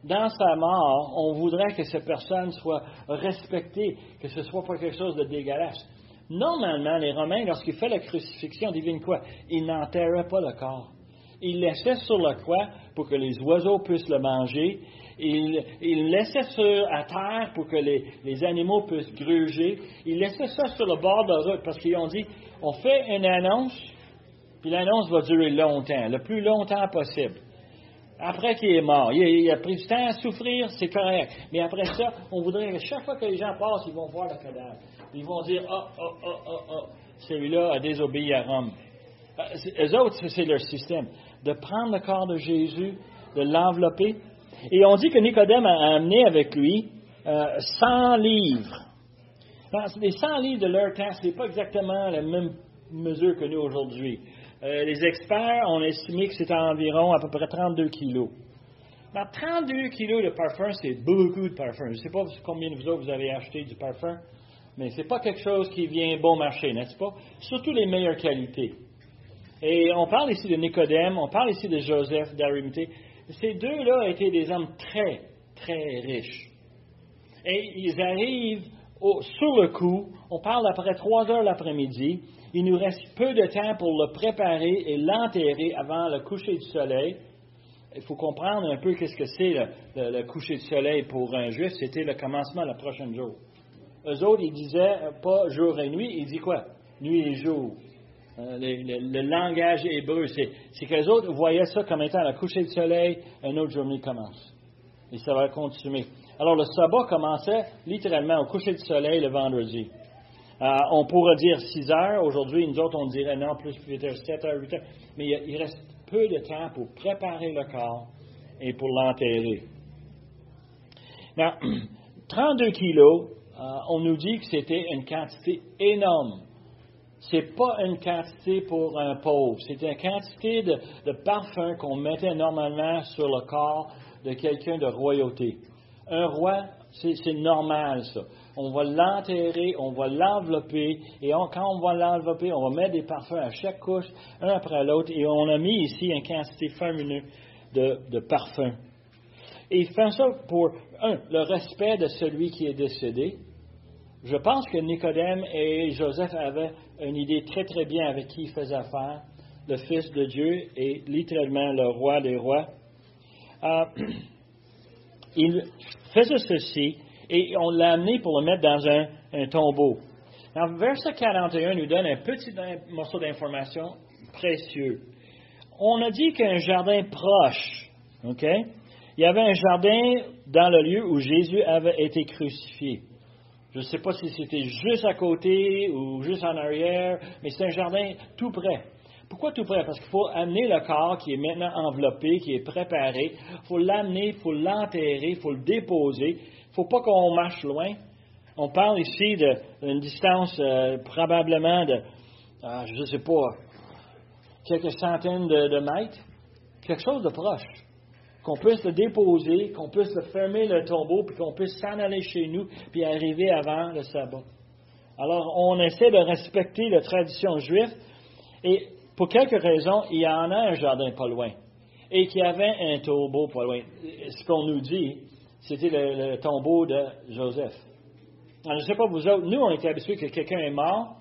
S1: Dans sa mort, on voudrait que cette personne soit respectée, que ce ne soit pas quelque chose de dégueulasse. Normalement, les Romains, lorsqu'ils font la crucifixion, devinent quoi? Ils n'enterraient pas le corps. Ils laissaient sur la croix pour que les oiseaux puissent le manger. Ils laissaient à terre pour que les animaux puissent gruger. Ils laissaient ça sur le bord de la route parce qu'ils ont dit, on fait une annonce, puis l'annonce va durer longtemps, le plus longtemps possible. Après qu'il est mort, il a pris du temps à souffrir, c'est correct. Mais après ça, on voudrait que chaque fois que les gens passent, ils vont voir le cadavre. Ils vont dire, celui-là a désobéi à Rome. Eux autres, c'est leur système. De prendre le corps de Jésus, de l'envelopper. Et on dit que Nicodème a amené avec lui 100 livres. Alors, les 100 livres de leur temps, ce n'est pas exactement la même mesure que nous aujourd'hui. les experts ont estimé que c'était environ à peu près 32 kilos. Alors, 32 kilos de parfum, c'est beaucoup de parfum. Je ne sais pas combien de vous autres vous avez acheté du parfum, mais ce n'est pas quelque chose qui vient bon marché, n'est-ce pas? Surtout les meilleures qualités. Et on parle ici de Nicodème, on parle ici de Joseph d'Arimathée. Ces deux-là étaient des hommes très, très riches. Et ils arrivent sur le coup, on parle après 3 heures l'après-midi, il nous reste peu de temps pour le préparer et l'enterrer avant le coucher du soleil. Il faut comprendre un peu qu'est-ce que c'est le coucher du soleil pour un juif, c'était le commencement le prochain jour. Eux autres, ils disaient pas jour et nuit, ils disent quoi? Nuit et jour. Le langage hébreu, c'est qu'eux autres voyaient ça comme étant le coucher du soleil, une autre journée commence. Et ça va continuer. Alors le sabbat commençait littéralement au coucher du soleil le vendredi. On pourrait dire 6 heures, aujourd'hui nous autres on dirait non, plus 8 heures, 7 heures, 8 heures. Mais il reste peu de temps pour préparer le corps et pour l'enterrer. Maintenant, 32 kilos, on nous dit que c'était une quantité énorme. C'est pas une quantité pour un pauvre. C'est une quantité de parfum qu'on mettait normalement sur le corps de quelqu'un de royauté. Un roi, c'est normal ça. On va l'enterrer, on va l'envelopper, et quand on va l'envelopper, on va mettre des parfums à chaque couche, un après l'autre, et on a mis ici une quantité faramineuse de parfum. Et il fait ça pour, le respect de celui qui est décédé. Je pense que Nicodème et Joseph avaient une idée très très bien avec qui ils faisaient affaire, le Fils de Dieu et littéralement le roi des rois. Il faisait ceci et on l'a amené pour le mettre dans un tombeau. Alors, verset 41 nous donne un petit morceau d'information précieux. On a dit qu'un jardin proche, OK? Il y avait un jardin dans le lieu où Jésus avait été crucifié. Je ne sais pas si c'était juste à côté ou juste en arrière, mais c'est un jardin tout près. Pourquoi tout près? Parce qu'il faut amener le corps qui est maintenant enveloppé, qui est préparé. Il faut l'amener, il faut l'enterrer, il faut le déposer. Il ne faut pas qu'on marche loin. On parle ici d'une distance probablement de, je ne sais pas, quelques centaines de mètres. Quelque chose de proche. Qu'on puisse le déposer, qu'on puisse le fermer le tombeau, puis qu'on puisse s'en aller chez nous, puis arriver avant le sabbat. Alors, on essaie de respecter la tradition juive, et pour quelques raisons, il y en a un jardin pas loin, et qu'il y avait un tombeau pas loin. Ce qu'on nous dit, c'était le tombeau de Joseph. Alors, je ne sais pas vous autres, nous, on est habitués que quelqu'un est mort,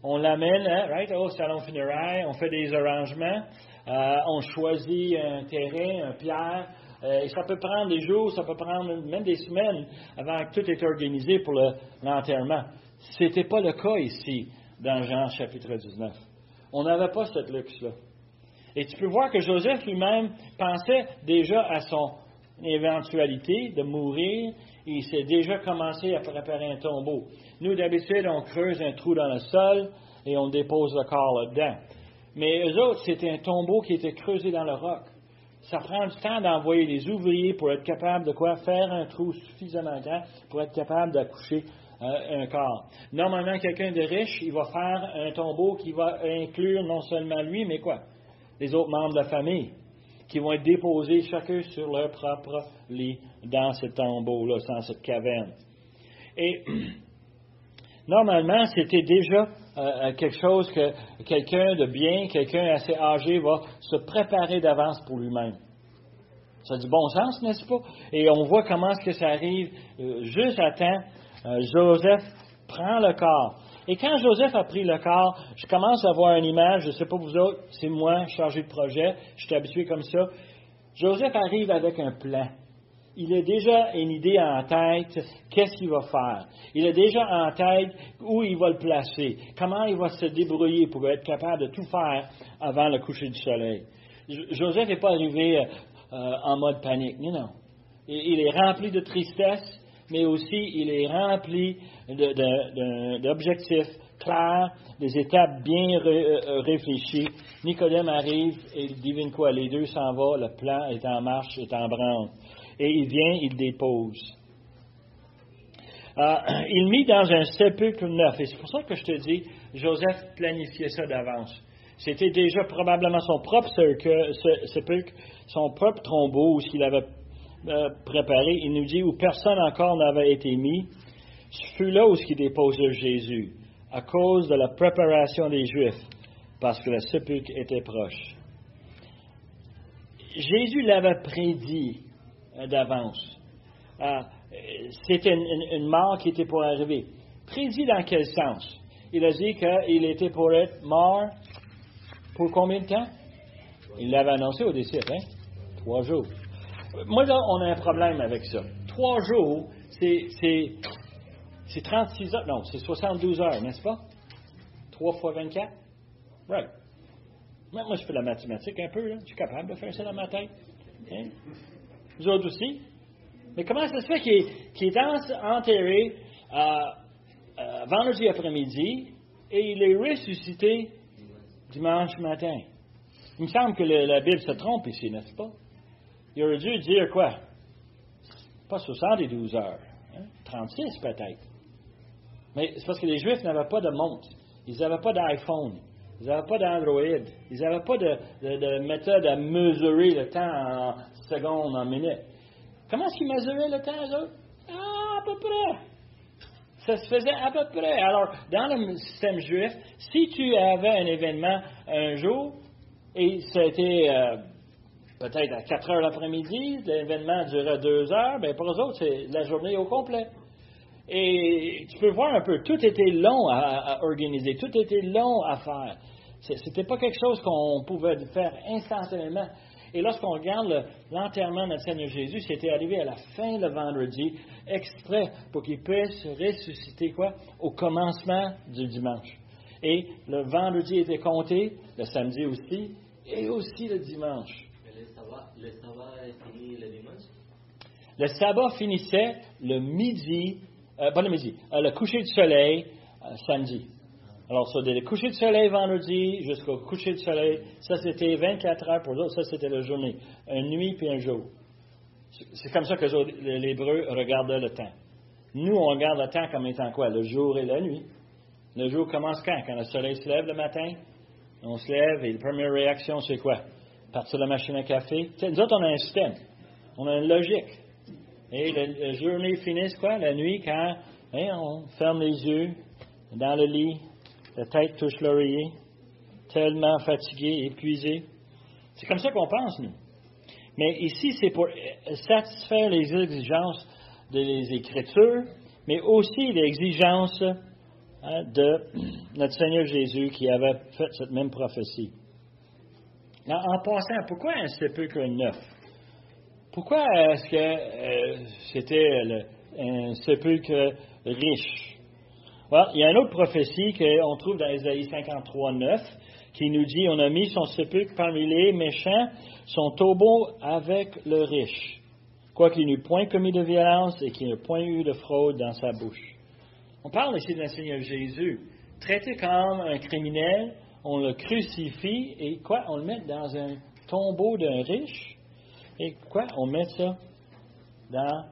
S1: on l'amène au salon funéraire, on fait des arrangements, on choisit un terrain, un pierre, et ça peut prendre des jours, ça peut prendre même des semaines avant que tout est organisé pour l'enterrement. Ce n'était pas le cas ici, dans Jean chapitre 19. On n'avait pas cette luxe-là. Et tu peux voir que Joseph lui-même pensait déjà à son éventualité de mourir, et il s'est déjà commencé à préparer un tombeau. Nous, d'habitude, on creuse un trou dans le sol et on dépose le corps là-dedans. Mais eux autres, c'était un tombeau qui était creusé dans le roc. Ça prend du temps d'envoyer des ouvriers pour être capable de faire un trou suffisamment grand pour être capable d'accoucher un corps. Normalement, quelqu'un de riche, il va faire un tombeau qui va inclure non seulement lui, mais les autres membres de la famille, qui vont être déposés chacun sur leur propre lit dans ce tombeau-là, dans cette caverne. Et normalement, c'était déjà quelque chose que quelqu'un de bien, quelqu'un assez âgé va se préparer d'avance pour lui-même. Ça a du bon sens, n'est-ce pas? Et on voit comment est-ce que ça arrive juste à temps. Joseph prend le corps. Et quand Joseph a pris le corps, je commence à voir une image, je ne sais pas vous autres, c'est moi, chargé de projet, je suis habitué comme ça. Joseph arrive avec un plan. Il a déjà une idée en tête, qu'est-ce qu'il va faire. Il a déjà en tête où il va le placer, comment il va se débrouiller pour être capable de tout faire avant le coucher du soleil. Joseph n'est pas arrivé en mode panique, non. Il est rempli de tristesse, mais aussi il est rempli d'objectifs clairs, des étapes bien réfléchies. Nicodème arrive et il devine quoi? Les deux s'en vont, le plan est en marche, est en branle. Et il vient, il dépose. Il mit dans un sépulcre neuf. Et c'est pour ça que je te dis, Joseph planifiait ça d'avance. C'était déjà probablement son propre sépulcre, son propre tombeau, ce qu'il avait préparé. Il nous dit où personne encore n'avait été mis. Ce fut là où il déposa Jésus, à cause de la préparation des Juifs, parce que le sépulcre était proche. Jésus l'avait prédit d'avance. C'était une mort qui était pour arriver. Prédit dans quel sens? Il a dit qu'il était pour être mort pour combien de temps? Il l'avait annoncé aux disciples, 3 jours. Moi, là, on a un problème avec ça. 3 jours, c'est 36 heures. Non, c'est 72 heures, n'est-ce pas? 3 fois 24? Right. Moi, je fais la mathématique un peu, là. Je suis capable de faire ça dans ma tête. Hein? Vous autres aussi? Mais comment ça se fait qu'il est enterré vendredi après-midi et il est ressuscité dimanche matin? Il me semble que la Bible se trompe ici, n'est-ce pas? Il aurait dû dire quoi? Pas 72 heures. 36 peut-être. Mais c'est parce que les Juifs n'avaient pas de montre. Ils n'avaient pas d'iPhone. Ils n'avaient pas d'Android. Ils n'avaient pas de méthode à mesurer le temps en secondes, en minutes. Comment est-ce qu'ils mesuraient le temps, eux autres? À peu près. Ça se faisait à peu près. Alors, dans le système juif, si tu avais un événement un jour, et c'était peut-être à 4 heures l'après-midi, l'événement durait 2 heures, bien pour eux autres, c'est la journée au complet. Et tu peux voir un peu, tout était long à organiser, tout était long à faire. C'était pas quelque chose qu'on pouvait faire instantanément. Et lorsqu'on regarde l'enterrement de notre Seigneur Jésus, c'était arrivé à la fin le vendredi, exprès pour qu'il puisse ressusciter quoi? Au commencement du dimanche. Et le vendredi était compté, le samedi aussi, et aussi le dimanche.
S3: Mais le sabbat est fini le dimanche?
S1: Le sabbat finissait le midi, pas le midi, le coucher du soleil samedi. Alors, ça, dès le coucher du soleil vendredi jusqu'au coucher du soleil, ça c'était 24 heures pour eux, ça c'était la journée. Une nuit puis un jour. C'est comme ça que les Hébreux regardaient le temps. Nous, on regarde le temps comme étant quoi? Le jour et la nuit. Le jour commence quand? Quand le soleil se lève le matin, on se lève et la première réaction, c'est quoi? Partir de la machine à café. T'sais, nous autres, on a un système. On a une logique. Et la journée finit quoi? La nuit, quand on ferme les yeux dans le lit, la tête touche l'oreiller, tellement fatigué, épuisé. C'est comme ça qu'on pense, nous. Mais ici, c'est pour satisfaire les exigences des Écritures, mais aussi les exigences de notre Seigneur Jésus qui avait fait cette même prophétie. En passant, pourquoi un sépulcre neuf? Pourquoi est-ce que c'était un sépulcre riche? Well, il y a une autre prophétie qu'on trouve dans Ésaïe 53, 9, qui nous dit « On a mis son sépulcre parmi les méchants, son tombeau avec le riche, quoiqu'il n'eût point commis de violence et qu'il n'eût point eu de fraude dans sa bouche. » On parle ici d'un Seigneur Jésus, traité comme un criminel, on le crucifie et quoi? On le met dans un tombeau d'un riche. Et quoi? On met ça dans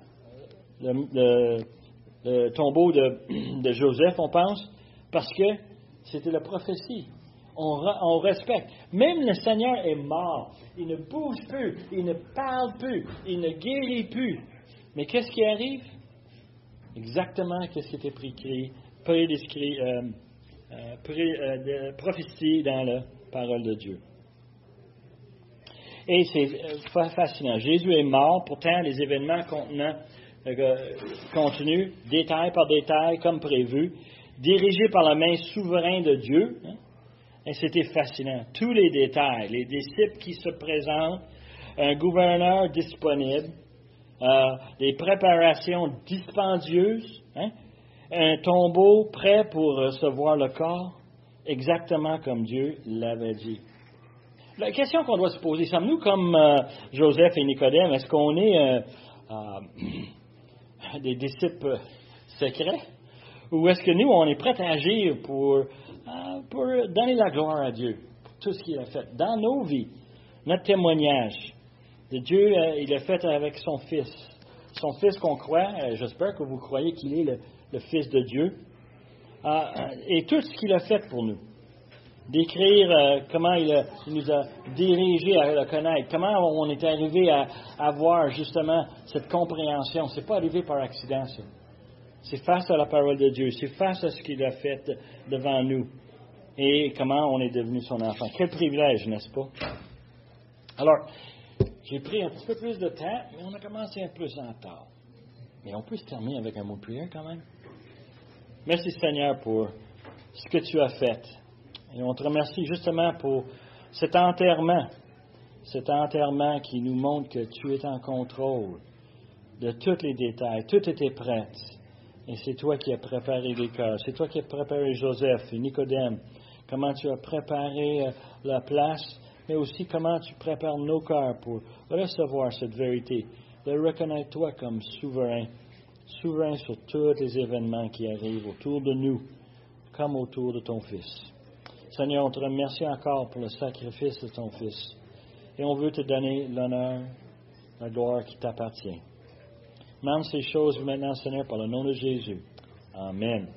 S1: le tombeau de Joseph, on pense, parce que c'était la prophétie. On respecte. Même le Seigneur est mort. Il ne bouge plus, il ne parle plus, il ne guérit plus. Mais qu'est-ce qui arrive? Exactement qu'est-ce qui était prophétie dans la parole de Dieu. Et c'est fascinant. Jésus est mort, pourtant les événements continuent, détail par détail, comme prévu, dirigés par la main souveraine de Dieu. Et c'était fascinant. Tous les détails, les disciples qui se présentent, un gouverneur disponible, des préparations dispendieuses, un tombeau prêt pour recevoir le corps, exactement comme Dieu l'avait dit. La question qu'on doit se poser, sommes-nous comme Joseph et Nicodème? Est-ce qu'on est des disciples secrets? Ou est-ce que nous, on est prêts à agir pour donner la gloire à Dieu, pour tout ce qu'il a fait dans nos vies, notre témoignage de Dieu, il l'a fait avec son Fils. Son Fils qu'on croit, j'espère que vous croyez qu'il est le Fils de Dieu, et tout ce qu'il a fait pour nous. décrire comment il nous a dirigés à le connaître, comment on est arrivé à avoir justement cette compréhension. C'est pas arrivé par accident, ça. C'est face à la parole de Dieu, c'est face à ce qu'il a fait devant nous et comment on est devenu son enfant. Quel privilège, n'est-ce pas? Alors, j'ai pris un petit peu plus de temps, mais on a commencé un peu en retard. Mais on peut se terminer avec un mot de prière quand même. Merci Seigneur pour ce que tu as fait. Et on te remercie justement pour cet enterrement qui nous montre que tu es en contrôle de tous les détails. Tout était prêt. Et c'est toi qui as préparé les cœurs. C'est toi qui as préparé Joseph et Nicodème. Comment tu as préparé la place, mais aussi comment tu prépares nos cœurs pour recevoir cette vérité, de reconnaître toi comme souverain sur tous les événements qui arrivent autour de nous, comme autour de ton Fils. Seigneur, on te remercie encore pour le sacrifice de ton Fils. Et on veut te donner l'honneur, la gloire qui t'appartient. Demande ces choses maintenant, Seigneur, par le nom de Jésus. Amen.